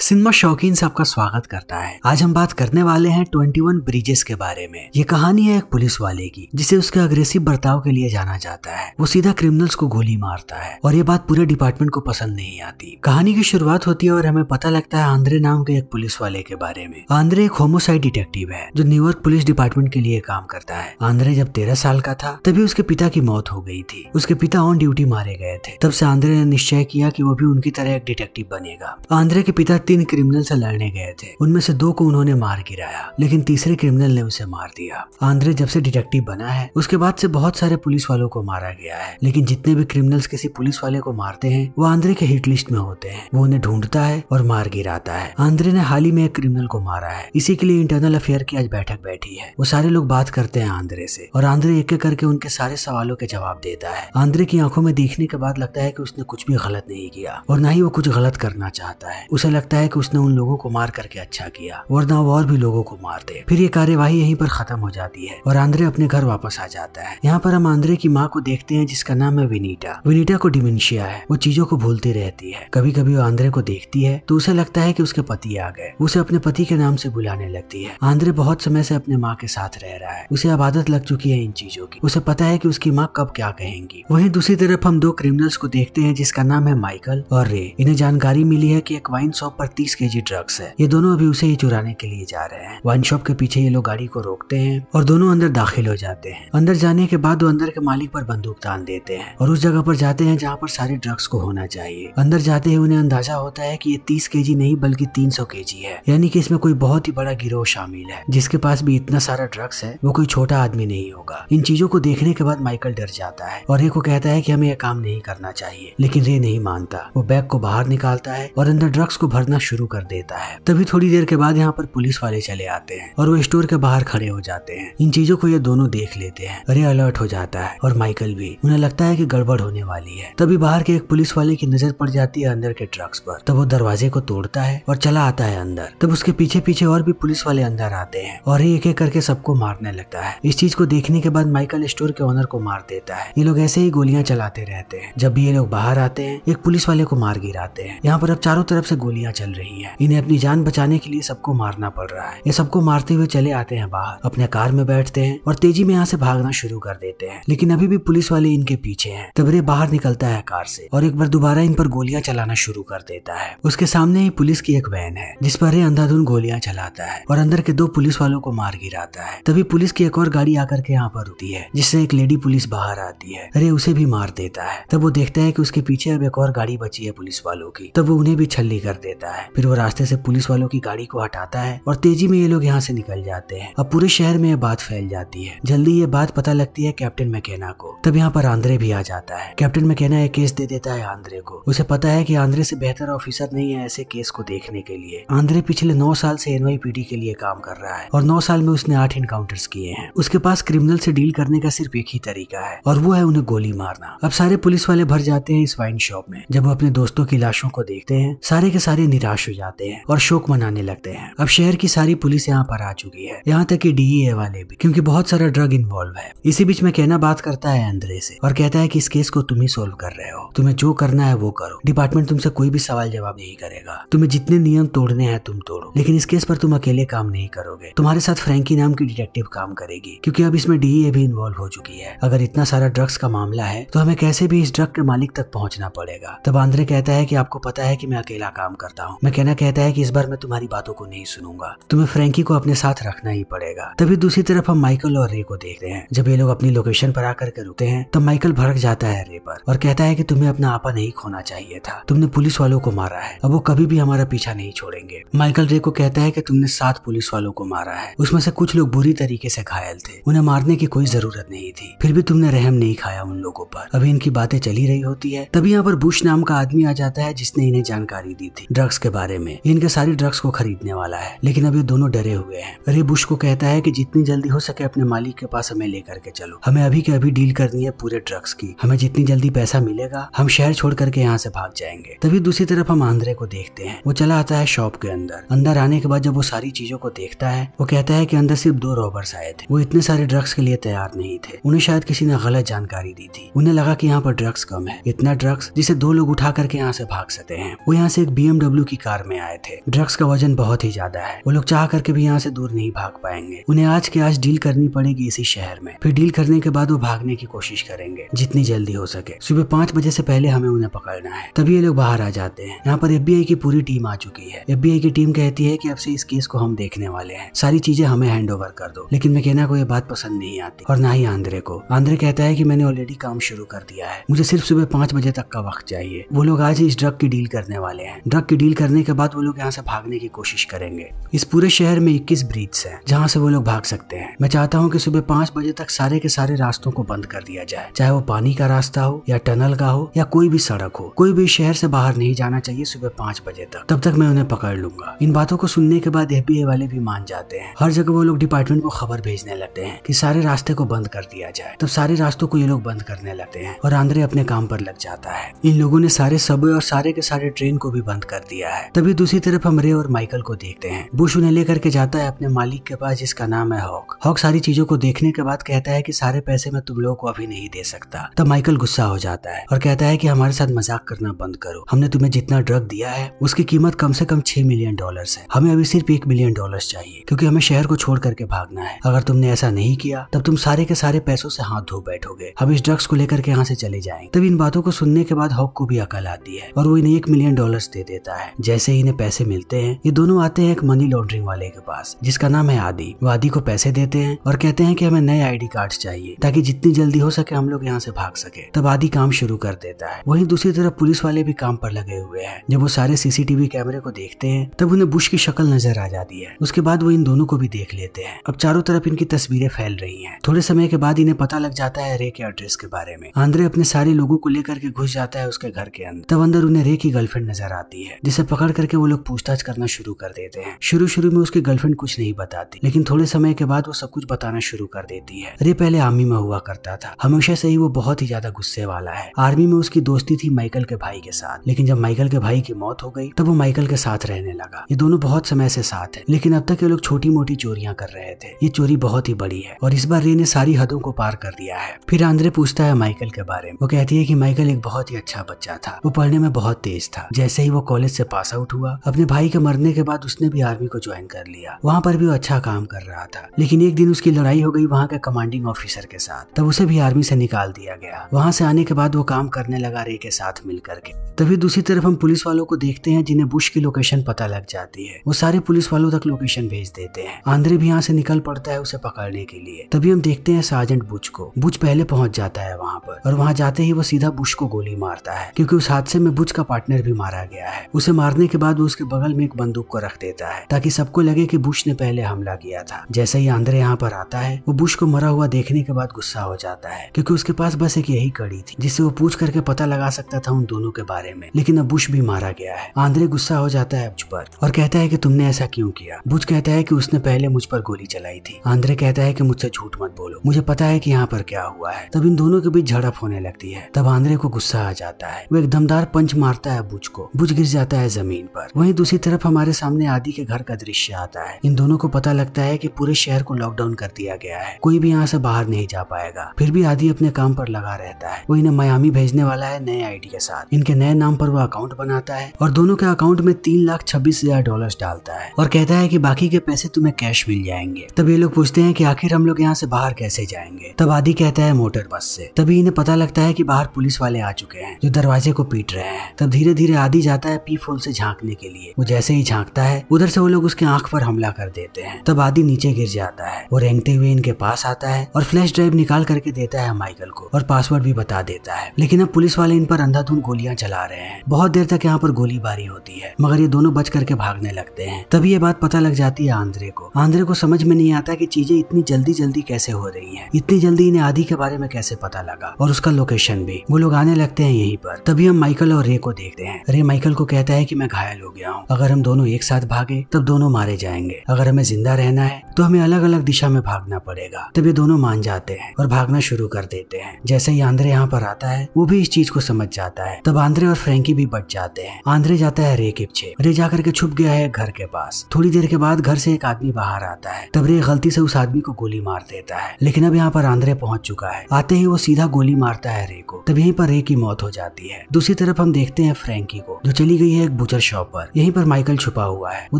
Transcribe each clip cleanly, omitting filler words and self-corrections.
Cinema शौकीन से आपका स्वागत करता है। आज हम बात करने वाले हैं 21 ब्रिजेस के बारे में। ये कहानी है एक पुलिस वाले की जिसे उसके अग्रेसिव बर्ताव के लिए जाना जाता है। वो सीधा क्रिमिनल्स को गोली मारता है और ये बात पूरे डिपार्टमेंट को पसंद नहीं आती। कहानी की शुरुआत होती है और हमें पता लगता है आंद्रे नाम के एक पुलिस वाले के बारे में। आंद्रे एक होमोसाइड डिटेक्टिव है जो न्यूयॉर्क पुलिस डिपार्टमेंट के लिए काम करता है। आंद्रे जब 13 साल का था तभी उसके पिता की मौत हो गई थी। उसके पिता ऑन ड्यूटी मारे गए थे। तब से आंद्रे ने निश्चय किया कि वो भी उनकी तरह एक डिटेक्टिव बनेगा। आंद्रे के पिता 3 क्रिमिनल से लड़ने गए थे। उनमें से 2 को उन्होंने मार गिराया, लेकिन तीसरे क्रिमिनल ने उसे मार दिया। आंद्रे जब से डिटेक्टिव बना है उसके बाद से बहुत सारे पुलिस वालों को मारा गया है, लेकिन जितने भी क्रिमिनल्स किसी पुलिस वाले को मारते हैं वो आंद्रे के हिट लिस्ट में होते हैं। वो उन्हें ढूंढता है और मार गिराता है। आंद्रे ने हाल ही में एक क्रिमिनल को मारा है। इसी के लिए इंटरनल अफेयर की आज बैठक बैठी है। वो सारे लोग बात करते हैं आंद्रे से और आंद्रे एक एक करके उनके सारे सवालों के जवाब देता है। आंद्रे की आंखों में देखने के बाद लगता है कि उसने कुछ भी गलत नहीं किया और ना ही वो कुछ गलत करना चाहता है। उसे लगता है कि उसने उन लोगों को मार करके अच्छा किया, वरना वो और भी लोगों को मार दे। फिर ये कार्यवाही यहीं पर खत्म हो जाती है और आंद्रे अपने घर वापस आ जाता है। यहाँ पर हम आंद्रे की माँ को देखते हैं जिसका नाम है विनीता। विनीता को डिमेंशिया है। वो चीजों को भूलती रहती है। कभी कभी वो आंद्रे को देखती है तो उसे लगता है कि उसके पति आ गए। उसे अपने पति के नाम से बुलाने लगती है। आंद्रे बहुत समय से अपने माँ के साथ रह रहा है। उसे अब आदत लग चुकी है इन चीजों की। उसे पता है कि उसकी माँ कब क्या कहेंगी। वहीं दूसरी तरफ हम 2 क्रिमिनल्स को देखते हैं जिसका नाम है माइकल और रे। इन्हें जानकारी मिली है कि एक वाइन शॉप पर 30 केजी ड्रग्स है। ये दोनों अभी उसे ही चुराने के लिए जा रहे हैं। वाइन शॉप के पीछे ये लोग गाड़ी को रोकते हैं और दोनों अंदर दाखिल हो जाते हैं। अंदर जाने के बाद वो अंदर के मालिक पर बंदूक तान देते हैं और उस जगह पर जाते हैं जहाँ पर सारे ड्रग्स को होना चाहिए। अंदर जाते ही उन्हें अंदाजा होता है कि ये 30 केजी नहीं बल्कि 300 केजी है, यानी कि इसमें कोई बहुत ही बड़ा गिरोह शामिल है। जिसके पास भी इतना सारा ड्रग्स है वो कोई छोटा आदमी नहीं होगा। इन चीजों को देखने के बाद माइकल डर जाता है और रे को कहता है कि हमें यह काम नहीं करना चाहिए, लेकिन रे नहीं मानता। वो बैग को बाहर निकालता है और अंदर ड्रग्स को भरना शुरू कर देता है। तभी थोड़ी देर के बाद यहाँ पर पुलिस वाले चले आते हैं और वो स्टोर के बाहर खड़े हो जाते हैं। इन चीजों को ये दोनों देख लेते हैं। रे अलर्ट हो जाता है और माइकल भी। उन्हें लगता है कि गड़बड़ होने वाली है। तभी बाहर के एक पुलिस वाले की नजर पड़ जाती है अंदर के ड्रग्स पर। तब वो दरवाजे को तोड़ता है और चला आता है अंदर। तब उसके पीछे पीछे और भी पुलिस वाले अंदर आते हैं और ये एक एक करके सबको मारने लगता है। इस चीज को देखने के बाद माइकल स्टोर के ओनर को मार देता है। ये लोग ऐसे ही गोलियां चलाते रहते हैं। जब भी ये लोग बाहर आते हैं एक पुलिस वाले को मार गिराते हैं। यहाँ पर अब चारों तरफ से गोलियां चल रही है। इन्हें अपनी जान बचाने के लिए सबको मारना पड़ रहा है। ये सबको मारते हुए चले आते हैं बाहर, अपने कार में बैठते हैं और तेजी में यहाँ से भागना शुरू कर देते हैं, लेकिन अभी भी पुलिस वाले इनके पीछे हैं। तब रे बाहर निकलता है कार से और एक बार दोबारा इन पर गोलियां चलाना शुरू कर देता है। उसके सामने ही पुलिस की एक वैन है जिस पर रे अंधाधुंध गोलियां चलाता है और अंदर के 2 पुलिस वालों को मार गिराता है। तभी पुलिस की एक और गाड़ी आकर के यहाँ पर रुकती है जिससे एक लेडी पुलिस बाहर आती है। रे उसे भी मार देता है। तब वो देखता है कि उसके पीछे अब एक और गाड़ी बची है पुलिस वालों की। तब वो उन्हें भी छल्ली कर देता है। फिर वो रास्ते से पुलिस वालों की गाड़ी को हटाता है और तेजी में ये लोग यहाँ से निकल जाते हैं। अब पूरे शहर में ये बात फैल जाती है। जल्दी ये बात पता लगती है कैप्टन मैकेना को। तब यहाँ पर आंद्रे भी आ जाता है। कैप्टन मैकेना एक केस दे देता है आंद्रे को। उसे पता है कि आंद्रे से बेहतर ऑफिसर नहीं है ऐसे केस को देखने के लिए। आंद्रे पिछले 9 साल से NYPD के लिए काम कर रहा है और 9 साल में उसने 8 इनकाउंटर्स किए हैं। उसके पास क्रिमिनल से डील करने का सिर्फ एक ही तरीका है और वो है उन्हें गोली मारना। अब सारे पुलिस वाले भर जाते हैं इस वाइन शॉप में। जब वो अपने दोस्तों की लाशों को देखते हैं सारे के सारे निराश हो जाते हैं और शोक मनाने लगते हैं। अब शहर की सारी पुलिस यहाँ पर आ चुकी है, यहाँ तक कि DEA वाले भी, क्योंकि बहुत सारा ड्रग इन्वॉल्व है। इसी बीच में कहना बात करता है आंद्रे से और कहता है कि इस केस को तुम ही सोल्व कर रहे हो। तुम्हें जो करना है वो करो। डिपार्टमेंट तुमसे कोई भी सवाल जवाब नहीं करेगा। तुम्हें जितने नियम तोड़ने हैं तुम तोड़ो, लेकिन इस केस पर तुम अकेले काम नहीं करोगे। तुम्हारे साथ फ्रैंकी नाम की डिटेक्टिव काम करेगी, क्योंकि अब इसमें DEA भी इन्वॉल्व हो चुकी है। अगर इतना सारा ड्रग्स का मामला है तो हमें कैसे भी इस ड्रग के मालिक तक पहुंचना पड़ेगा। तब आंद्रे कहता है कि आपको पता है कि मैं अकेला काम करता हूँ। मैकेना कहता है कि इस बार मैं तुम्हारी बातों को नहीं सुनूंगा। तुम्हें फ्रैंकी को अपने साथ रखना ही पड़ेगा। तभी दूसरी तरफ हम माइकल और रे को देखते हैं। जब ये लोग अपनी लोकेशन पर आकर के रुकते हैं तब माइकल भड़क जाता है रे पर और कहता है कि तुम्हें अपना आपा नहीं खोना चाहिए था। तुमने पुलिस वालों को मारा है, अब वो कभी भी हमारा पीछा नहीं छोड़ेंगे। माइकल रे को कहता है कि तुमने 7 पुलिस वालों को मारा है, उसमें से कुछ लोग बुरी तरीके से घायल थे। उन्हें मारने की कोई जरूरत नहीं थी, फिर भी तुमने रहम नहीं खाया उन लोगों पर। अभी इनकी बातें चली रही होती है तभी यहाँ पर बुश नाम का आदमी आ जाता है जिसने इन्हें जानकारी दी थी ड्रग्स के बारे में। इनके सारी ड्रग्स को खरीदने वाला है, लेकिन अब ये दोनों डरे हुए हैं। रे बुश को कहता है कि जितनी जल्दी हो सके अपने मालिक के पास हमें लेकर के चलो। हमें अभी के अभी डील करनी है पूरे ड्रग्स की। हमें जितनी जल्दी पैसा मिलेगा हम शहर छोड़ करके यहाँ से भाग जाएंगे। तभी दूसरी तरफ हम आंद्रे को देखते हैं। वो चला आता है शॉप के अंदर। अंदर आने के बाद जब वो सारी चीजों को देखता है वो कहता है कि अंदर सिर्फ 2 रॉबर्स आए थे। वो इतने सारे ड्रग्स के लिए तैयार नहीं थे। उन्हें शायद किसी ने गलत जानकारी दी थी। उन्हें लगा कि यहाँ पर ड्रग्स कम है, इतना ड्रग्स जिसे 2 लोग उठा करके यहाँ से भाग सकते हैं। वो यहाँ से एक BMW की की कार में आए थे। ड्रग्स का वजन बहुत ही ज्यादा है, वो लोग चाह करके भी यहाँ से दूर नहीं भाग पाएंगे। उन्हें आज के आज डील करनी पड़ेगी इसी शहर में। फिर डील करने के बाद वो भागने की कोशिश करेंगे जितनी जल्दी हो सके। सुबह 5 बजे से पहले हमें उन्हें पकड़ना है। तभी ये लोग बाहर आ जाते हैं। यहाँ पर FBI की पूरी टीम आ चुकी है। FBI की टीम कहती है कि अब से इस केस को हम देखने वाले हैं, सारी चीजें हमें हैंड ओवर कर दो। लेकिन मैकेना को ये बात पसंद नहीं आती और ना ही आंद्रे को। आंद्रे कहता है कि मैंने ऑलरेडी काम शुरू कर दिया है, मुझे सिर्फ सुबह 5 बजे तक का वक्त चाहिए। वो लोग आज इस ड्रग की डील करने वाले हैं। ड्रग की डील करने के बाद वो लोग यहाँ से भागने की कोशिश करेंगे। इस पूरे शहर में 21 ब्रिज है जहाँ से वो लोग भाग सकते हैं। मैं चाहता हूँ कि सुबह 5 बजे तक सारे के सारे रास्तों को बंद कर दिया जाए, चाहे वो पानी का रास्ता हो या टनल का हो या कोई भी सड़क हो। कोई भी शहर से बाहर नहीं जाना चाहिए सुबह 5 बजे तक, तब तक मैं उन्हें पकड़ लूंगा। इन बातों को सुनने के बाद FBI वाले भी मान जाते हैं। हर जगह वो लोग डिपार्टमेंट को खबर भेजने लगते हैं कि सारे रास्ते को बंद कर दिया जाए। तब सारे रास्तों को ये लोग बंद करने लगते हैं और आंद्रे अपने काम पर लग जाता है। इन लोगों ने सारे सबवे और सारे के सारे ट्रेन को भी बंद कर दिया है। तभी दूसरी तरफ हम रे और माइकल को देखते हैं। बुश उन्हें लेकर के जाता है अपने मालिक के पास जिसका नाम है हॉक। हॉक सारी चीजों को देखने के बाद कहता है कि सारे पैसे मैं तुम लोगों को अभी नहीं दे सकता। तब माइकल गुस्सा हो जाता है और कहता है कि हमारे साथ मजाक करना बंद करो। हमने तुम्हें जितना ड्रग दिया है उसकी कीमत कम से कम $6 मिलियन है। हमें अभी सिर्फ $1 मिलियन चाहिए क्योंकि हमें शहर को छोड़ करके भागना है। अगर तुमने ऐसा नहीं किया तब तुम सारे के सारे पैसों से हाथ धो बैठोगे। हम इस ड्रग्स को लेकर के यहाँ से चले जाएंगे। तब इन बातों को सुनने के बाद हॉक को भी अकल आती है और वो इन्हें $1 मिलियन दे देता है। जैसे ही इन्हें पैसे मिलते हैं ये दोनों आते हैं एक मनी लॉन्ड्रिंग वाले के पास जिसका नाम है आदि। वो आदि को पैसे देते हैं और कहते हैं कि हमें नए ID कार्ड्स चाहिए ताकि जितनी जल्दी हो सके हम लोग यहाँ से भाग सके। तब आदि काम शुरू कर देता है। वहीं दूसरी तरफ पुलिस वाले भी काम पर लगे हुए हैं। जब वो सारे CCTV कैमरे को देखते हैं तब उन्हें बुश की शक्ल नजर आ जाती है। उसके बाद वो इन दोनों को भी देख लेते हैं। अब चारों तरफ इनकी तस्वीरें फैल रही हैं। थोड़े समय के बाद इन्हें पता लग जाता है रे के एड्रेस के बारे में। आंद्रे अपने सारे लोगों को लेकर के घुस जाता है उसके घर के अंदर। तब अंदर उन्हें रे की गर्लफ्रेंड नजर आती है जिसे पकड़ करके वो लोग पूछताछ करना शुरू कर देते हैं। शुरू में उसकी गर्लफ्रेंड कुछ नहीं बताती, लेकिन थोड़े समय के बाद वो सब कुछ बताना शुरू कर देती है। रे पहले आर्मी में हुआ करता था। हमेशा से ही वो बहुत ही ज्यादा गुस्से वाला है। आर्मी में उसकी दोस्ती थी माइकल के भाई के साथ, लेकिन जब माइकल के भाई की मौत हो गई तब वो माइकल के साथ रहने लगा। ये दोनों बहुत समय से साथ है, लेकिन अब तक ये लोग छोटी मोटी चोरियां कर रहे थे। ये चोरी बहुत ही बड़ी है और इस बार रे ने सारी हदों को पार कर दिया है। फिर आंद्रे पूछता है माइकल के बारे में। वो कहती है कि माइकल एक बहुत ही अच्छा बच्चा था, वो पढ़ने में बहुत तेज था। जैसे ही वो कॉलेज से पास आउट हुआ अपने भाई के मरने के बाद उसने भी आर्मी को ज्वाइन कर लिया। वहाँ पर भी वो अच्छा काम कर रहा था, लेकिन एक दिन उसकी लड़ाई हो गई वहाँ के कमांडिंग ऑफिसर के साथ। तब उसे भी आर्मी से निकाल दिया गया। वहाँ से आने के बाद वो काम करने लगा रे के साथ मिल करके। तभी दूसरी तरफ हम पुलिस वालों को देखते हैं जिन्हें बुश की लोकेशन पता लग जाती है। वो सारे पुलिस वालों तक लोकेशन भेज देते हैं। आंद्रे भी यहाँ से निकल पड़ता है उसे पकड़ने के लिए। तभी हम देखते हैं सार्जेंट बुच को। बुच पहले पहुंच जाता है वहाँ पर और वहाँ जाते ही वो सीधा बुश को गोली मारता है क्योंकि उस हादसे में बुच का पार्टनर भी मारा गया है। उसे मारने के बाद वो उसके बगल में एक बंदूक को रख देता है ताकि सबको लगे कि बुश ने पहले हमला किया था। जैसे ही आंद्रे यहाँ पर आता है वो बुश को मरा हुआ देखने के बाद गुस्सा हो जाता है क्योंकि उसके पास बस एक यही कड़ी थी जिससे वो पूछ करके पता लगा सकता था उन दोनों के बारे में, लेकिन अब बुश भी मारा गया है। आंद्रे गुस्सा हो जाता है बुच पर और कहता है कि तुमने ऐसा क्यों किया। बुच कहता है कि उसने पहले मुझ पर गोली चलाई थी। आंद्रे कहता है कि मुझसे झूठ मत बोलो, मुझे पता है कि यहाँ पर क्या हुआ है। तब इन दोनों के बीच झड़प होने लगती है। तब आंद्रे को गुस्सा आ जाता है। वो एक दमदार पंच मारता है बुच को। बुच गिर जाता है जमीन पर। वहीं दूसरी तरफ हमारे सामने आदि के घर का दृश्य आता है। इन दोनों को पता लगता है कि पूरे शहर को लॉकडाउन कर दिया गया है, कोई भी यहाँ से बाहर नहीं जा पाएगा। फिर भी आदि अपने काम पर लगा रहता है। वो इन्हें मियामी भेजने वाला है नए ID के साथ। इनके नए नाम पर वो अकाउंट बनाता है और दोनों के अकाउंट में $3,26,000 डालता है और कहता है कि बाकी के पैसे तुम्हें कैश मिल जाएंगे। तब ये लोग पूछते हैं कि आखिर हम लोग यहाँ से बाहर कैसे जाएंगे। तब आदि कहता है मोटर बस से। तभी इन्हें पता लगता है कि बाहर पुलिस वाले आ चुके हैं जो दरवाजे को पीट रहे हैं। तब धीरे धीरे आदि जाता है पी फोल से झांकने के लिए। वो जैसे ही झांकता है उधर से वो लोग उसके आंख पर हमला कर देते हैं। तब आदि नीचे गिर जाता है। वो रेंगते हुए इनके पास आता है और फ्लैश ड्राइव निकाल करके देता है माइकल को और पासवर्ड भी बता देता है। लेकिन अब पुलिस वाले इन पर अंधाधुंध गोलियां चला रहे हैं। बहुत देर तक यहाँ पर गोलीबारी होती है मगर ये दोनों बच करके भागने लगते हैं। तभी ये बात पता लग जाती है आंद्रे को। आंद्रे को समझ में नहीं आता कि चीजें इतनी जल्दी कैसे हो रही हैं। इतनी जल्दी इन्हें आदि के बारे में कैसे पता लगा और उसका लोकेशन भी। वो लोग आने लगते हैं यहीं पर। तभी हम माइकल और रे को देखते हैं। रे माइकल को कहता है कि मैं घायल हो गया हूँ, अगर हम दोनों एक साथ भागे तब दोनों मारे जाएंगे। अगर हमें जिंदा रहना है तो हमें अलग अलग दिशा में भागना पड़ेगा। तब ये दोनों मान जाते हैं और भागना शुरू कर देते हैं। जैसे ही आंद्रे यहाँ पर आता है वो भी इस चीज को समझ जाता है। तब आंद्रे और फ्रैंकी भी बच जाते हैं। आंद्रे जाता है रे के पीछे। रे जाकर के छुप गया है घर के पास। थोड़ी देर के बाद घर से एक आदमी बाहर आता है। तब रे गलती से उस आदमी को गोली मार देता है, लेकिन अब यहाँ पर आंद्रे पहुंच चुका है। आते ही वो सीधा गोली मारता है रे को। तब यहीं पर रे की मौत हो जाती है। दूसरी तरफ हम देखते हैं फ्रैंकी को जो चली गई है एक बूचर शॉप पर। यहीं पर माइकल छुपा हुआ है। वो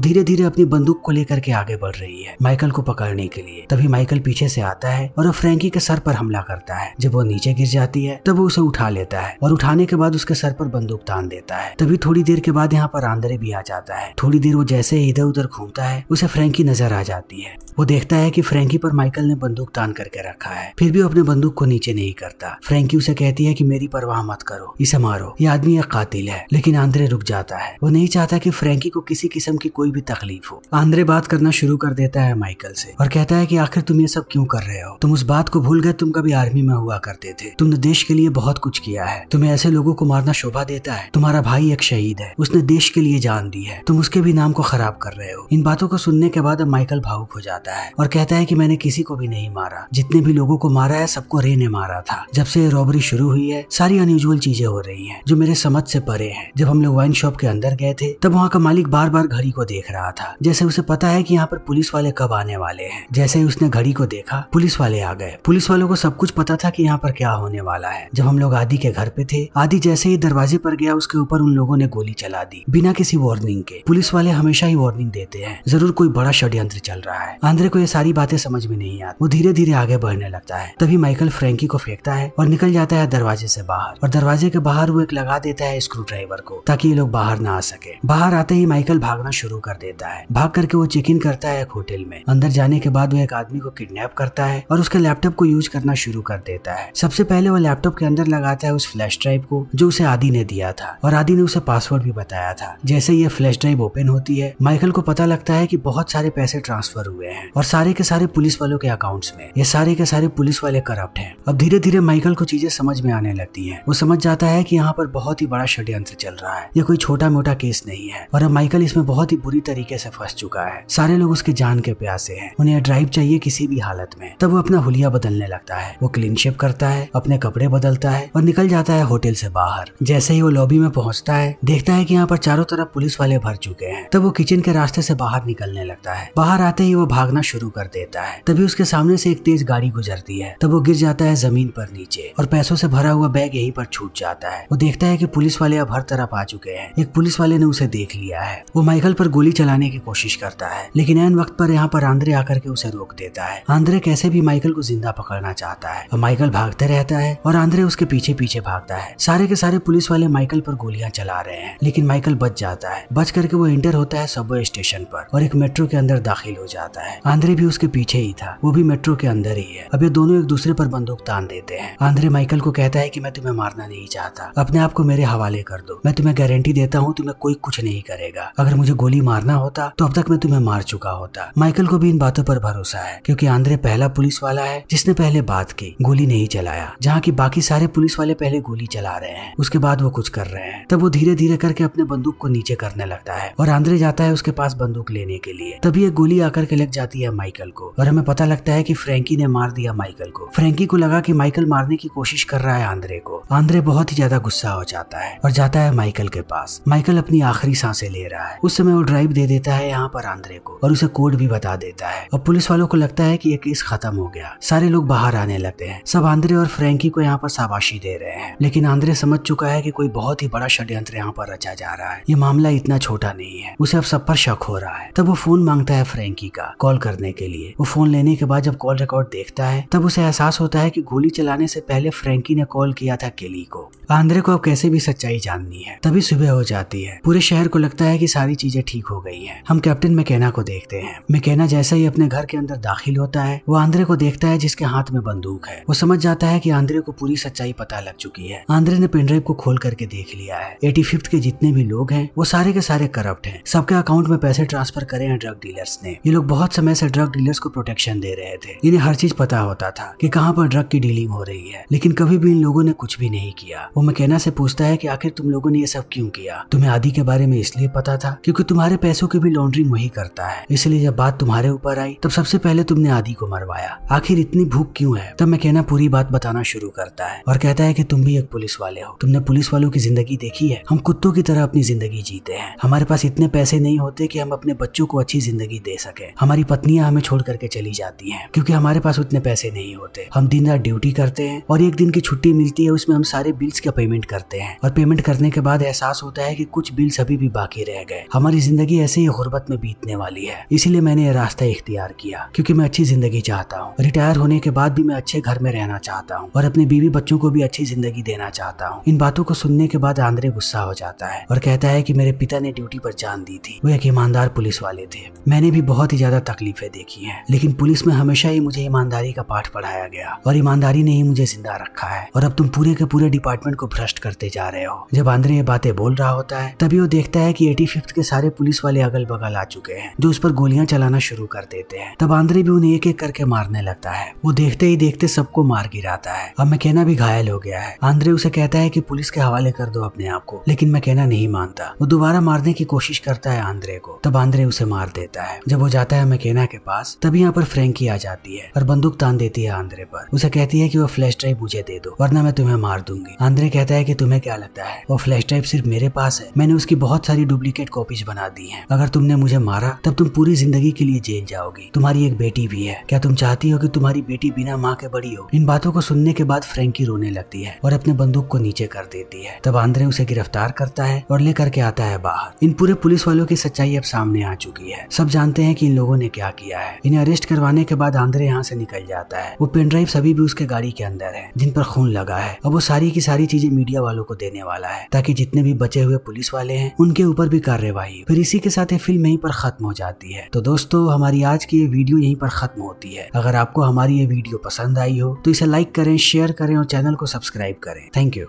धीरे धीरे अपनी बंदूक को लेकर के आगे बढ़ रही है माइकल को पकड़ने के लिए। तभी माइकल पीछे से आता है और वो फ्रैंकी के सर पर हमला करता है। जब वो नीचे गिर जाती है तब वो उसे उठा लेता है और उठाने के बाद उसके सर पर बंदूक तान देता है। तभी थोड़ी देर के बाद यहाँ पर आंद्रे भी आ जाता है। थोड़ी देर वो जैसे इधर उधर घूमता है उसे फ्रैंकी नजर आ जाती है। वो देखता है कि फ्रैंकी पर माइकल ने बंदूक तान करके रखा है, फिर भी वो अपने बंदूक को नीचे नहीं करता। फ्रैंकी उसे कहती है कि मेरी परवाह मत करो, इसे मारो, ये आदमी एक कातिल है। लेकिन आंद्रे रुक जाता है। वो नहीं चाहता कि फ्रैंकी को किसी किस्म की कोई भी तकलीफ हो। आंद्रे बात करना शुरू कर देता है माइकल से और कहता है कि आखिर तुम ये सब क्यों कर रहे हो? तुम उस बात को भूल गए तुम कभी आर्मी में हुआ करते थे। तुमने देश के लिए बहुत कुछ किया है। तुम्हें ऐसे लोगों को मारना शोभा देता है? तुम्हारा भाई एक शहीद है, उसने देश के लिए जान दी है, तुम उसके भी नाम को खराब कर रहे हो। इन बातों को सुनने के बाद अब माइकल भावुक हो जाता है और कहता है कि मैंने किसी को भी नहीं मारा, जितने भी लोगों को मारा है सबको रे ने मारा था। जब से ये रॉबरी शुरू हुई है सारी अनयूजुअल चीजें हो रही हैं जो मेरे समझ से परे हैं। जब हम लोग वाइन शॉप के अंदर गए थे तब वहाँ का मालिक बार बार घड़ी को देख रहा था, जैसे उसे पता है कि यहाँ पर पुलिस वाले कब आने वाले हैं। जैसे ही उसने घड़ी को देखा पुलिस वाले आ गए। पुलिस वालों को सब कुछ पता था कि यहाँ पर क्या होने वाला है। जब हम लोग आदि के घर पे थे, आदि जैसे ही दरवाजे पर गया उसके ऊपर उन लोगों ने गोली चला दी बिना किसी वार्निंग के। पुलिस वाले हमेशा ही वार्निंग देते हैं, जरूर कोई बड़ा षड्यंत्र चल रहा है। आंद्रे को ये सारी बातें समझ में नहीं आती। वो धीरे धीरे आगे बढ़ने लगता है। तभी माइकल फ्रैंकी को फेंकता है और निकल जाता है दरवाजे से बाहर। और दरवाजे के बाहर वो एक लगा देता है स्क्रू ड्राइवर को ताकि ये लोग बाहर ना आ सके। बाहर आते ही माइकल भागना शुरू कर देता है। भाग करके वो चेक इन करता है एक होटल में। अंदर जाने के बाद वो एक आदमी को किडनैप करता है और उसके लैपटॉप को यूज करना शुरू कर देता है। सबसे पहले वो लैपटॉप के अंदर लगाता है उस फ्लैश ड्राइव को जो उसे आदि ने दिया था और आदि ने उसे पासवर्ड भी बताया था। जैसे ये फ्लैश ड्राइव ओपन होती है माइकल को पता लगता है कि बहुत सारे पैसे ट्रांसफर हुए हैं और सारे के सारे पुलिस वालों के अकाउंट्स में। ये सारे के सारे पुलिस वाले करप्ट हैं। अब धीरे धीरे माइकल को चीजें समझ में आने लगती हैं। वो समझ जाता है कि यहाँ पर बहुत ही बड़ा षड्यंत्र चल रहा है। ये कोई छोटा मोटा केस नहीं है और अब माइकल इसमें बहुत ही बुरी तरीके से फंस चुका है। सारे लोग उसके जान के प्यासे हैं, उन्हें ड्राइव चाहिए किसी भी हालत में। तब वो अपना हुलिया बदलने लगता है। वो क्लीन शेप करता है, अपने कपड़े बदलता है और निकल जाता है होटल से बाहर। जैसे ही वो लॉबी में पहुंचता है देखता है कि यहाँ पर चारों तरफ पुलिस वाले भर चुके हैं। तब वो किचन के रास्ते से बाहर निकलने लगता है। बाहर आते ही वो भागना शुरू कर देता है। तभी उसके सामने से एक तेज गाड़ी गुजरती है। तब वो गिर जाता है जमीन पर नीचे और पैसों से भरा हुआ बैग यहीं पर छूट जाता है। वो देखता है कि पुलिस वाले अब हर तरफ आ चुके हैं। एक पुलिस वाले ने उसे देख लिया है। वो माइकल पर गोली चलाने की कोशिश करता है लेकिन ऐन वक्त पर यहाँ पर आंद्रे आकर के उसे रोक देता है। आंद्रे कैसे भी माइकल को जिंदा पकड़ना चाहता है और माइकल भागते रहता है और आंद्रे उसके पीछे पीछे भागता है। सारे के सारे पुलिस वाले माइकल पर गोलियां चला रहे हैं लेकिन माइकल बच जाता है। बच करके वो एंटर होता है सबवे स्टेशन पर और एक मेट्रो के अंदर दाखिल हो जाता है। आंद्रे भी उसके पीछे ही था, वो भी मेट्रो के अंदर ही है। अब ये दोनों एक दूसरे पर बंदूक तान देते हैं। आंद्रे माइकल को कहता है कि मैं तुम्हें मारना नहीं चाहता, अपने आप को मेरे हवाले कर दो। मैं तुम्हें गारंटी देता हूँ तुम्हें कोई कुछ नहीं करेगा। अगर मुझे गोली मारना होता तो अब तक मैं तुम्हें मार चुका होता। माइकल को भी इन बातों पर भरोसा है क्योंकि आंद्रे पहला पुलिस वाला है जिसने पहले बात की, गोली नहीं चलाया। जहाँ की बाकी सारे पुलिस वाले पहले गोली चला रहे हैं उसके बाद वो कुछ कर रहे हैं। तब वो धीरे धीरे करके अपने बंदूक को नीचे करने लगता है और आंद्रे जाता है उसके पास बंदूक लेने के लिए। तभी एक गोली आकर के लग जाती है माइकल को और हमें पता लगता है कि फ्रैंकी ने मार दिया माइकल को। फ्रैंकी को लगा कि माइकल मारने की कोशिश कर रहा है आंद्रे को। आंद्रे बहुत ही ज्यादा गुस्सा हो जाता है और जाता है माइकल के पास। माइकल अपनी आखिरी सांसें ले रहा है। उस समय वो ड्राइव दे देता है यहाँ पर आंद्रे को और उसे कोड भी बता देता है। अब पुलिस वालों को लगता है कि ये केस खत्म हो गया। सारे लोग बाहर आने लगते हैं। सब आंद्रे और फ्रैंकी को यहाँ पर शाबाशी दे रहे हैं लेकिन आंद्रे समझ चुका है कि कोई बहुत ही बड़ा षड्यंत्र यहाँ पर रचा जा रहा है। ये मामला इतना छोटा नहीं है। उसे अब सब पर शक हो रहा है। तब वो फोन मांगता है फ्रैंकी का कॉल करने के लिए। वो फोन लेने के बाद जब कॉल रिकॉर्ड देखता है तब उसे एहसास होता है कि गोली चलाने से पहले फ्रैंकी ने कॉल किया था केली को। आंद्रे को अब कैसे भी सच्चाई जाननी है। तभी सुबह हो जाती है। पूरे शहर को लगता है कि सारी चीजें ठीक हो गई हैं। हम कैप्टन मैकेना को देखते हैं। मैकेना जैसे ही अपने घर के अंदर दाखिल होता है वो आंद्रे को देखता है जिसके हाथ में बंदूक है। वो समझ जाता है कि आंद्रे को पूरी सच्चाई पता लग चुकी है। आंद्रे ने पेनड्राइव को खोल करके देख लिया है। 85th के जितने भी लोग हैं वो सारे के सारे करप्ट हैं। सबके अकाउंट में पैसे ट्रांसफर करे हैं ड्रग डीलर्स ने। ये लोग बहुत समय से ड्रग डीलर्स को प्रोटेक्शन दे रहे थे। इन्हें हर चीज पता होता था कि कहाँ पर ड्रग की डीलिंग हो रही है लेकिन कभी भी इन लोगों ने कुछ भी नहीं किया। वो मैकेना से पूछता है कि आखिर तुम लोगों ने ये सब क्यों किया? तुम्हें आदि के बारे में इसलिए पता था क्योंकि तुम्हारे पैसों की भी लॉन्ड्रिंग वही करता है, इसलिए जब बात तुम्हारे ऊपर आई तब सबसे पहले तुमने आदि को मरवाया। आखिर इतनी भूख क्यों है? तब मैकेना पूरी बात बताना शुरू करता है और कहता है कि तुम भी एक पुलिस वाले हो। तुमने पुलिस वालों की जिंदगी देखी है। हम कुत्तों की तरह अपनी जिंदगी जीते हैं। हमारे पास इतने पैसे नहीं होते कि हम अपने बच्चों को अच्छी जिंदगी दे सके। हमारी पत्नियां हमें छोड़ करके चली जाती हैं क्योंकि हमारे पास उतने पैसे नहीं होते। हम दिन रात ड्यूटी करते हैं और एक दिन की छुट्टी मिलती है उसमें हम सारे बिल्स का पेमेंट करते हैं और पेमेंट करने के बाद एहसास होता है कि कुछ बिल्स अभी भी बाकी रह गए। हमारी जिंदगी ऐसे ही गुर्बत में बीतने वाली है, इसीलिए मैंने ये रास्ता इख्तियार किया क्योंकि मैं अच्छी जिंदगी चाहता हूँ। रिटायर होने के बाद भी मैं अच्छे घर में रहना चाहता हूँ और अपने बीवी बच्चों को भी अच्छी जिंदगी देना चाहता हूँ। इन बातों को सुनने के बाद आंद्रे गुस्सा हो जाता है और कहता है कि मेरे पिता ने ड्यूटी पर जान दी थी, वो एक ईमानदार पुलिस वाले थे। मैंने भी बहुत ही ज्यादा तकलीफें देखी हैं, लेकिन पुलिस में हमेशा ही मुझे ईमानदारी का पाठ पढ़ाया गया और ईमानदारी ने ही मुझे जिंदा रखा है और अब तुम पूरे के पूरे डिपार्टमेंट को भ्रष्ट करते जा रहे हो। जब आंद्रे ये बातें बोल रहा होता है तभी वो देखता है कि 85th के सारे पुलिस वाले अगल बगल आ चुके हैं जो उस पर गोलियां चलाना शुरू कर देते हैं। तब आंद्रे भी उन्हें एक एक करके मारने लगता है। वो देखते ही देखते सबको मार गिराता है। अब मैकेना भी घायल हो गया है। आंद्रे उसे कहता है कि पुलिस के हवाले कर दो अपने आप को, लेकिन मैकेना नहीं मानता। वो दोबारा मारने की कोशिश करता है आंद्रे को, तब आंद्रे उसे मार देता है। जब वो जाता है मैकेना के पास तब यहाँ पर फ्रैंकी आ जाती है और बंदूक तान देती है आंद्रे पर। उसे कहती है कि वो फ्लैश ड्राइव मुझे दे दो वरना मैं तुम्हें मार दूंगी। आंद्रे कहता है कि तुम्हें क्या लगता है वो फ्लैश ड्राइव सिर्फ मेरे पास है? मैंने उसकी बहुत सारी डुप्लीकेट कॉपीज बना दी हैं। अगर तुमने मुझे मारा तब तुम पूरी जिंदगी के लिए जेल जाओगी। तुम्हारी एक बेटी भी है, क्या तुम चाहती हो कि तुम्हारी बेटी बिना माँ के बड़ी हो? इन बातों को सुनने के बाद फ्रैंकी रोने लगती है और अपने बंदूक को नीचे कर देती है। तब आंद्रे उसे गिरफ्तार करता है और लेकर के आता है बाहर। इन पूरे पुलिस वालों की सच्चाई अब सामने आ चुकी है। सब जानते हैं कि इन लोगों ने क्या किया है। इन्हें अरेस्ट करवाने के बाद आंद्रे यहाँ से निकल जाता है। वो पेन ड्राइव अभी भी उसके गाड़ी के अंदर है जिन पर खून लगा है। अब वो सारी की सारी चीजें मीडिया वालों को देने वाला है ताकि जितने भी बचे हुए पुलिस वाले हैं उनके ऊपर भी कार्रवाई। फिर इसी के साथ ये फिल्म यहीं पर खत्म हो जाती है। तो दोस्तों हमारी आज की ये वीडियो यहीं पर खत्म होती है। अगर आपको हमारी ये वीडियो पसंद आई हो तो इसे लाइक करें, शेयर करें और चैनल को सब्सक्राइब करें। Thank you.